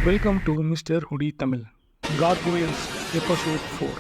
Welcome to mister Hoodie Tamil Gargoyles episode 4.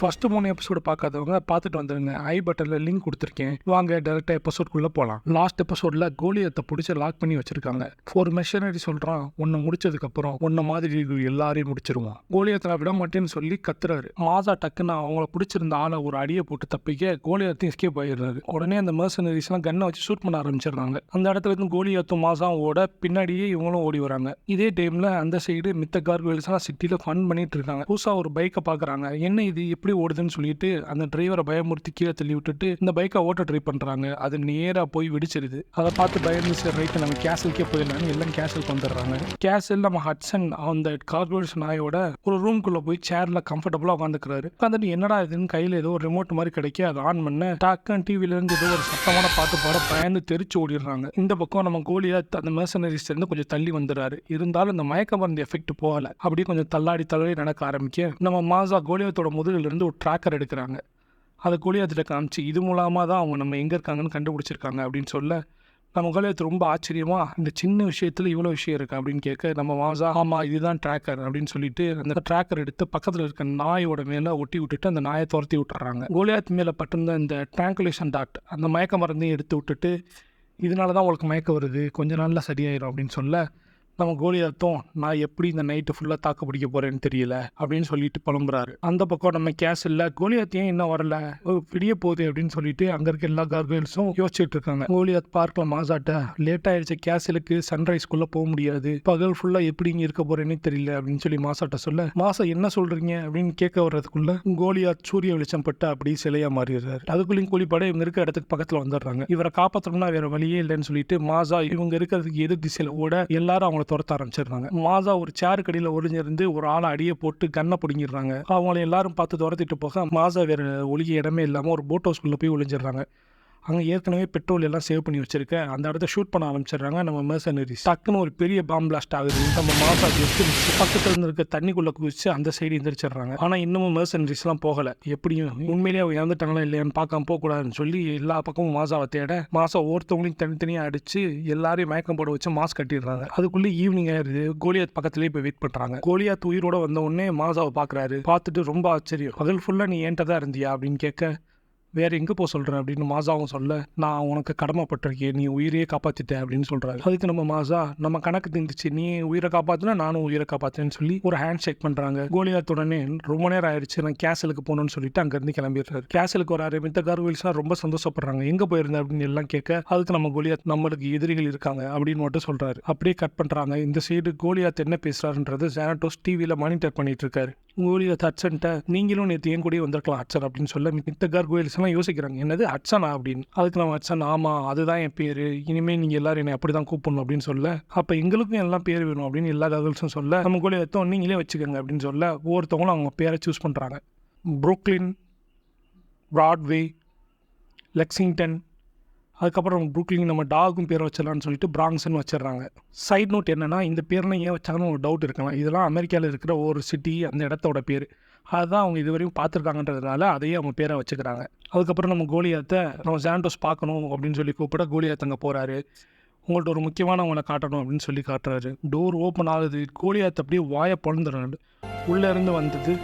First 3 episode பார்க்காதவங்க பார்த்துட்டு வந்துடுங்க. ஐ பட்டனில் லிங்க் கொடுத்துருக்கேன், வாங்க டேரெக்டாக எபிசோட்குள்ளே போகலாம். லாஸ்ட் எபிசோடில் கோலியத்தை பிடிச்சி லாக் பண்ணி வச்சிருக்காங்க. ஒரு மெஷினரி சொல்கிறான், உன்னை முடிச்சதுக்கப்புறம் உன்னை மாதிரி எல்லாரையும் முடிச்சிருவான். கோலியத்தை விட மாட்டேன்னு சொல்லி கத்துறாரு. மாசா டக்குன்னு அவங்கள பிடிச்சிருந்த ஆளை ஒரு அடியை போட்டு தப்பிக்க கோலியத்தையும் எஸ்கேப் ஆயிடுறாரு. உடனே அந்த மெர்சனரிஸ்லாம் கன்னை வச்சு ஷூட் பண்ண ஆரம்பிச்சிடுறாங்க. அந்த இடத்துல இருந்து கோலியத்தும் மாசாவோட பின்னாடியே இவங்களும் ஓடி வராங்க. இதே டைமில் அந்த சைடு மித்த கார்கோயில்ஸ்லாம் சிட்டியில் ஃபன் பண்ணிட்டு இருக்காங்க. புதுசாக ஒரு பைக்கை பார்க்குறாங்க. என்ன இது எப்படி ஓடுதுன்னு சொல்லிட்டு அந்த டிரைவரை பயமுறுத்தி கீழே தள்ளி விட்டுட்டு இந்த பைக்கை ஓட்ட ட்ரை பண்றாங்க. அது நேரா போய் வெடிச்சிருது. அதை பார்த்து பயந்து சரி ரைட்டு நம்ம கேசலுக்கே போயிடலான்னு எல்லாம் கேசலுக்கு வந்துடுறாங்க. கேசல் நம்ம ஹட்சன் அந்த கார்பரேட் நாயோட ஒரு ரூம்குள்ள போய் சேர்ல கம்ஃபர்டபுளா உட்காந்துக்கிறாரு. உட்காந்துட்டு என்னடா இதுன்னு கையில ஏதோ ஒரு ரிமோட் மாதிரி கிடைக்க அதை ஆன் பண்ண டாக்கன் டிவில இருந்து ஏதோ ஒரு சத்தமான பாட்டு பாட பயந்து தெரிச்சு ஓடிடுறாங்க. இந்த பக்கம் நம்ம கோலியாத் அந்த மெர்சனரிஸ் இருந்து கொஞ்சம் தள்ளி வந்துடுறாரு. இருந்தாலும் இந்த மயக்க மருந்து எஃபெக்ட் போகல. அப்படியே கொஞ்சம் தள்ளாடி நடக்க ஆரம்பிக்க நம்ம மாசா கோலியாத்தோட முதுகுல இருந்து ஒரு ட்ராக்கர் எடுக்கிறாங்க. அதை கோலியாத்திட்ட காமிச்சு இது மூலமாக தான் அவங்க நம்ம எங்கே இருக்காங்கன்னு கண்டுபிடிச்சிருக்காங்க அப்படின்னு சொல்ல நம்ம கோலியாத் ரொம்ப ஆச்சரியமா இந்த சின்ன விஷயத்தில் இவ்வளோ விஷயம் இருக்குது அப்படின்னு கேட்க நம்ம மாசா ஆமாம் இதுதான் ட்ராக்கர் அப்படின்னு சொல்லிட்டு அந்த ட்ராக்கர் எடுத்து பக்கத்தில் இருக்க நாயோட மேலே ஒட்டி விட்டுட்டு அந்த நாயை துரத்தி விட்டுறாங்க. கோலியாத் மேலே பட்டிருந்த இந்த ட்ராங்குலேஷன் டாட் அந்த மயக்க மருந்தையும் எடுத்து விட்டுட்டு இதனால தான் உங்களுக்கு மயக்கம் வருது, கொஞ்ச நாளில் சரியாயிடும் அப்படின்னு சொல்ல நம்ம கோலியாத்தும் நான் எப்படி இந்த நைட்டு ஃபுல்லாக தாக்கு பிடிக்க போகிறேன்னு தெரியல அப்படின்னு சொல்லிட்டு புலம்புறாரு. அந்த பக்கம் நம்ம கேசலில் கோலியாத்தையும் இன்னும் வரல, விடிய போகுது அப்படின்னு சொல்லிட்டு அங்கே இருக்க எல்லா கார்கோயில்ஸும் யோசிச்சுட்டு இருக்காங்க. கோலியாத் பார்க்கலாம் மாசாட்ட லேட் ஆயிடுச்சு, கேசலுக்கு சன்ரைஸ்குள்ளே போக முடியாது, பகல் ஃபுல்லாக எப்படி இங்கே இருக்க போகிறேன்னு தெரியல அப்படின்னு சொல்லி மாசாட்ட சொல்ல மாசா என்ன சொல்கிறீங்க அப்படின்னு கேட்க வர்றதுக்குள்ள கோலியாத் சூரிய வெளிச்சம் பட்டு அப்படி சிலையாக மாறிடுறாரு. அதுக்குள்ளேயும் கூலிப்பட இவங்க இருக்க இடத்துக்கு பக்கத்தில் வந்துடுறாங்க. இவரை காப்பாற்றணும்னா வேற வழியே இல்லைன்னு சொல்லிட்டு மாசா இவங்க இருக்கிறதுக்கு எதிர் திசையில் ஓட எல்லாரும் அவங்கள துரத்த ஆரம்பிச்சிடுறாங்க. மாசா ஒரு சேரு கடியில் ஒளிஞ்சிருந்து ஒரு ஆளை அடியை போட்டு கண்ணை பிடிங்கிடுறாங்க. அவங்களை எல்லாரும் பார்த்து துரத்திட்டு போக மாசா வேற ஒளிய இடமே இல்லாமல் ஒரு போட் ஹவுஸ்குள்ளே போய் ஒளிஞ்சிடுறாங்க. அங்கே ஏற்கனவே பெட்ரோல் எல்லாம் சேவ் பண்ணி வச்சிருக்க அந்த இடத்த ஷூட் பண்ண ஆரம்பிச்சிடுறாங்க நம்ம மெர்சனரிஸ். டக்குன்னு ஒரு பெரிய பாம் பிளாஸ்ட் ஆகுது. நம்ம மாசா பக்கத்துல இருந்து இருக்க தண்ணிக்குள்ள குதிச்சு அந்த சைடு எந்திரிச்சிடுறாங்க. ஆனால் இன்னமும் மெர்சனரிஸ்லாம் போகலை. எப்படியும் உண்மையிலேயே அவங்க இறந்துட்டாங்களா இல்லையான்னு பார்க்காம போகக்கூடாதுன்னு சொல்லி எல்லா பக்கமும் மாசாவை தேட மாசா ஒருத்தவங்களையும் தனித்தனியாக அடிச்சு எல்லாரையும் மயக்கம் போட வச்சு மாஸ் கட்டிடுறாங்க. அதுக்குள்ளே ஈவினிங் ஆயிடுது. கோலியாத் பக்கத்துலேயே போய் வெயிட் பண்ணுறாங்க. கோலியாத் உயிரோட வந்த உடனே மாசாவை பார்க்குறாரு. பார்த்துட்டு ரொம்ப ஆச்சரியம், பகல் ஃபுல்லாக நீ என்கிட்ட தான் இருந்தியா அப்படின்னு கேட்க வேற எங்கே போக சொல்கிறேன் அப்படின்னு மாசாவும் சொல்ல நான் உனக்கு கடமைப்பட்டிருக்கேன், நீ உயிரையே காப்பாற்றிட்டேன் அப்படின்னு சொல்கிறாரு. அதுக்கு நம்ம மாசா நம்ம கணக்கு தெரிஞ்சிச்சு, நீ உயிரை காப்பாற்றினா நானும் உயிரை காப்பாற்றுன்னு சொல்லி ஒரு ஹேண்ட் ஷேக் பண்ணுறாங்க. கோலியாத் உடனே ரொம்ப நேரம் ஆயிடுச்சு, நான் கேசலுக்கு போகணும்னு சொல்லிட்டு அங்கேருந்து கிளம்பிடுறாரு. கேசலுக்கு வராரு. மித்த கார்கோயில்ஸ்லாம் ரொம்ப சந்தோஷப்படுறாங்க. எங்கே போயிருந்தேன் அப்படின்னு எல்லாம் கேட்க அதுக்கு நம்ம கோலியாத் நம்மளுக்கு எதிரிகள் இருக்காங்க அப்படின்னு மட்டும் சொல்கிறாரு. அப்படியே கட் பண்ணுறாங்க. இந்த சைடு கோலியாத் என்ன பேசுகிறாருன்றது ஜானட்டோஸ் டிவியில் மானிட்டர் பண்ணிட்டு இருக்காரு. கோலியாத் ஹட்சன்ட்ட நீங்களும் நேற்று என் கூடயே வந்திருக்கலாம் ஹட்சன் அப்படின்னு சொல்ல மித்த கார்கோயில்ஸ் எல்லாம் யோசிக்கிறாங்க, என்னது ஹட்சனா அப்படின்னு. அதுக்கு நம்ம ஹட்சன் ஆமா அதுதான் என் பேரு, இனிமேல் நீங்கள் எல்லாரும் என்னை அப்படி தான் கூப்பிடணும் அப்படின்னு சொல்ல அப்போ எங்களுக்கும் எல்லாம் பேர் வேணும் அப்படின்னு எல்லா கார்கோயில்ஸும் சொல்ல நம்ம கோலியாத்தும் நீங்களே வச்சுக்கோங்க அப்படின்னு சொல்ல ஒவ்வொருத்தவங்களும் அவங்க பேரை சூஸ் பண்ணுறாங்க. புரூக்லின், பிராட்வே, லெக்சிங்டன், அதுக்கப்புறம் புரூக்லின் நம்ம டாகும் பேரை வச்சிடலான்னு சொல்லிட்டு பிராங்க்ஸ்ன்னு வச்சிடறாங்க. சைட் நோட் என்னன்னா இந்த பேர்லாம் ஏன் வச்சாங்கன்னு ஒரு டவுட் இருக்கலாம். இதெல்லாம் அமெரிக்காவில் இருக்கிற ஒரு சிட்டி அந்த இடத்தோட பேர், அதுதான் அவங்க இது வரையும் பார்த்துருக்காங்கன்றதுனால அதையே அவங்க பேரை வச்சுக்கிறாங்க. அதுக்கப்புறம் நம்ம கோலியாத்தை நம்ம ஜானட்டோஸ் பார்க்கணும் அப்படின்னு சொல்லி கூப்பிட கோலியாத் அங்கே போகிறாரு. உங்கள்கிட்ட ஒரு முக்கியமானவங்களை காட்டணும் அப்படின்னு சொல்லி காட்டுறாரு. டோர் ஓப்பன் ஆகுது. கோலியாத் அப்படியே வாயை பொழந்துடுறாரு. உள்ளே இருந்து வந்தது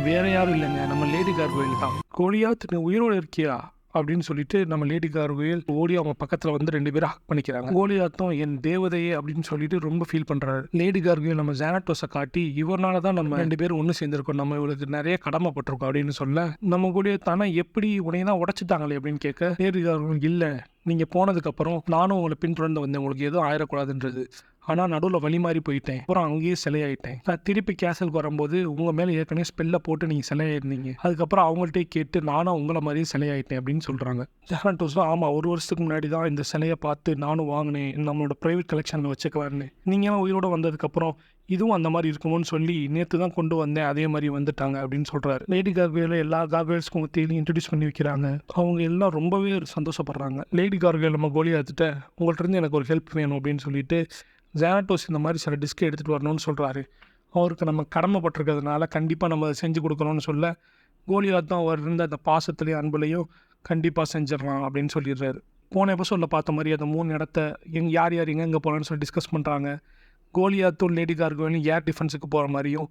வேற யாரும் இல்லைங்க, நம்ம லேடி கார்கோயில் தான். கோலியாத் நீ உயிரோடு இருக்கியா அப்படின்னு சொல்லிட்டு நம்ம லேடி கார்கோயில் ஓடி அவங்க பக்கத்தில் வந்து 2 பேரும் ஹக் பண்ணிக்கிறாங்க. கோலியாத்தும் என் தேவதையே அப்படின்னு சொல்லிட்டு ரொம்ப ஃபீல் பண்ணுறாரு. லேடி கார்கோயில் நம்ம ஜானட்டோஸை காட்டி இவரால தான் நம்ம 2 பேரும் ஒன்று சேர்ந்துருக்கோம், நம்ம இவளுக்கு நிறைய கடமைப்பட்டிருக்கோம் அப்படின்னு சொல்ல நம்ம கோலியாத் தானே எப்படி உனையதான் உடைச்சிட்டாங்களே அப்படின்னு கேட்க லேடி கார்கோயில் இல்லை, நீங்கள் போனதுக்கப்புறம் நானும் உங்களை பின்தொடர்ந்து வந்தேன், உங்களுக்கு எதுவும் ஆயிடக்கூடாதுன்றது, ஆனால் நடுவில் வழி மாறி போயிட்டேன், அப்புறம் அங்கேயே சிலையாயிட்டேன். நான் திருப்பி கேசலுக்கு வரும்போது உங்கள் மேலே ஏற்கனவே ஸ்பெல்லை போட்டு நீங்கள் சிலையாயிருந்தீங்க, அதுக்கப்புறம் அவங்கள்ட்டே கேட்டு நானும் உங்களை மாதிரியே சிலையாயிட்டேன் அப்படின்னு சொல்கிறாங்க. ஜானட்டோஸ்லாம் ஆமாம் 1 வருஷத்துக்கு முன்னாடி தான் இந்த சிலையை பார்த்து நானும் வாங்கினேன், நம்மளோட ப்ரைவேட் கலெக்ஷனில் வச்சுக்கலான்னு, நீங்களாம் உயிரோடு வந்ததுக்கப்புறம் இதுவும் அந்த மாதிரி இருக்குமோன்னு சொல்லி நேற்று தான் கொண்டு வந்தேன், அதே மாதிரி வந்துட்டாங்க அப்படின்னு சொல்கிறாரு. லேடி கார்கோயில் எல்லா கார்கோயில்ஸ்க்கும் தேடி இன்ட்ரடியூஸ் பண்ணி வைக்கிறாங்க. அவங்க எல்லாம் ரொம்பவே சந்தோஷப்படுறாங்க. லேடி கார்கோயில் நம்ம கோலியாத்துட்ட உங்கள்கிட்ட இருந்து எனக்கு ஒரு ஹெல்ப் வேணும் அப்படின்னு சொல்லிட்டு ஜானட்டோஸ் இந்த மாதிரி சில டிஸ்கை எடுத்துகிட்டு வரணும்னு சொல்கிறாரு. அவருக்கு நம்ம கடமைப்பட்டிருக்கிறதுனால கண்டிப்பாக நம்ம செஞ்சு கொடுக்கணும்னு சொல்ல கோலியாத் தான் அவர் இருந்த அந்த பாசத்துலேயும் அன்புலையும் கண்டிப்பாக செஞ்சிடலாம் அப்படின்னு சொல்லிடுறாரு. போன எபிசோடில் பார்த்த மாதிரி அந்த 3 இடத்த யார் யார் எங்கெங்கே போகலான்னு சொல்லி டிஸ்கஸ் பண்ணுறாங்க. கோலியாத்தும் லேடி கார்கோயிலும் ஏர் டிஃபென்ஸுக்கு போகிற மாதிரியும்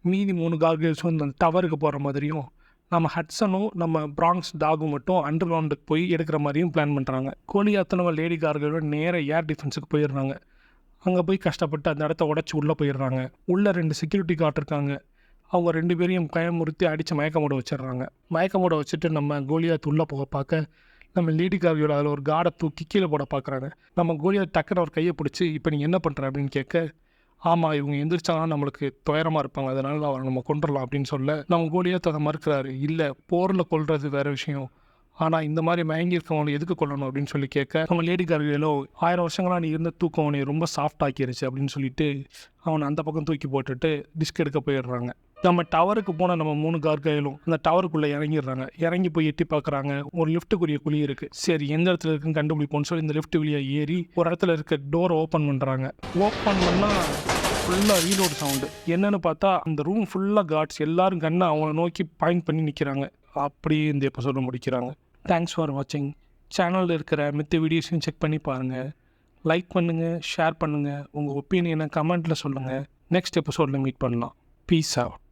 மீதி 3 கார்கில்ஸும் இந்த டவருக்கு போகிற மாதிரியும் நம்ம ஹட்சனும் நம்ம பிராங்ஸ் டாகும் மட்டும் அண்டர் கிரவுண்டுக்கு போய் எடுக்கிற மாதிரியும் பிளான் பண்ணுறாங்க. கோலியாத்தும் நம்ம லேடி கார்கோயிலும் நேராக ஏர் டிஃபென்ஸுக்கு போயிடுறாங்க. அங்கே போய் கஷ்டப்பட்டு அந்த இடத்த உடச்சி உள்ளே போயிடுறாங்க. உள்ளே 2 செக்யூரிட்டி கார்டு இருக்காங்க. அவங்க 2 பேரையும் பயமுறுத்தி அடித்து மயக்கமோட வச்சிடுறாங்க. மயக்கமோட வச்சுட்டு நம்ம கோலியாத் உள்ளே போக பார்க்க நம்ம லேடி கார்கியோட அதில் ஒரு கார்டை தூக்கி கீழே போட பார்க்குறாங்க. நம்ம கோலியாத் டக்குன்னு அவர் கையை பிடிச்சி இப்போ நீங்கள் என்ன பண்ணுற அப்படின்னு கேட்க, ஆமாம் இவங்க எந்திரிச்சாங்கன்னா நம்மளுக்கு துயரமாக இருப்பாங்க, அதனால அவரை நம்ம கொண்டுடலாம் அப்படின்னு சொல்ல நம்ம கோலியாத் அதை மறுக்கிறாரு. இல்லை, போரில் கொல்றது வேறு விஷயம், ஆனால் இந்த மாதிரி மயங்கி இருக்கவங்களை எதுக்கு கொல்லணும் அப்படின்னு சொல்லி கேட்க நம்ம லேடி கார்கியலோ 1000 வருஷங்களாக நீ இருந்த தூக்கம் அவனை ரொம்ப சாஃப்ட் ஆக்கிருச்சு அப்படின்னு சொல்லிட்டு அவனை அந்த பக்கம் தூக்கி போட்டுட்டு டிஸ்க் எடுக்க போயிடுறாங்க. நம்ம டவருக்கு போன நம்ம 3 கார்கியலும் அந்த டவருக்குள்ளே இறங்கிடுறாங்க. இறங்கி போய் எட்டி பார்க்குறாங்க. ஒரு லிஃப்ட்டுக்குரிய குழி இருக்குது. சரி, எந்த இடத்துல இருக்குன்னு கண்டுபிடிப்போம்னு சொல்லி இந்த லிஃப்ட் வழியாக ஏறி ஒரு இடத்துல இருக்க டோரை ஓப்பன் பண்ணுறாங்க. ஓப்பன் பண்ணால் ஃபுல்லாக ரீலோடு சவுண்டு. என்னென்னு பார்த்தா அந்த ரூம் ஃபுல்லாக கார்ட்ஸ் எல்லாரும் கண்ணை அவங்கள நோக்கி பாயிண்ட் பண்ணி நிற்கிறாங்க. அப்படியே இந்த எபிசோட முடிக்கிறாங்க. தேங்க்ஸ் ஃபார் வாட்சிங். சேனலில் இருக்கிற மித்த வீடியோஸையும் செக் பண்ணி பாருங்கள். லைக் பண்ணுங்கள், ஷேர் பண்ணுங்கள், உங்கள் ஒப்பீனியனை கமெண்ட்டில் சொல்லுங்கள். நெக்ஸ்ட் எபிசோடில் மீட் பண்ணலாம். Peace out.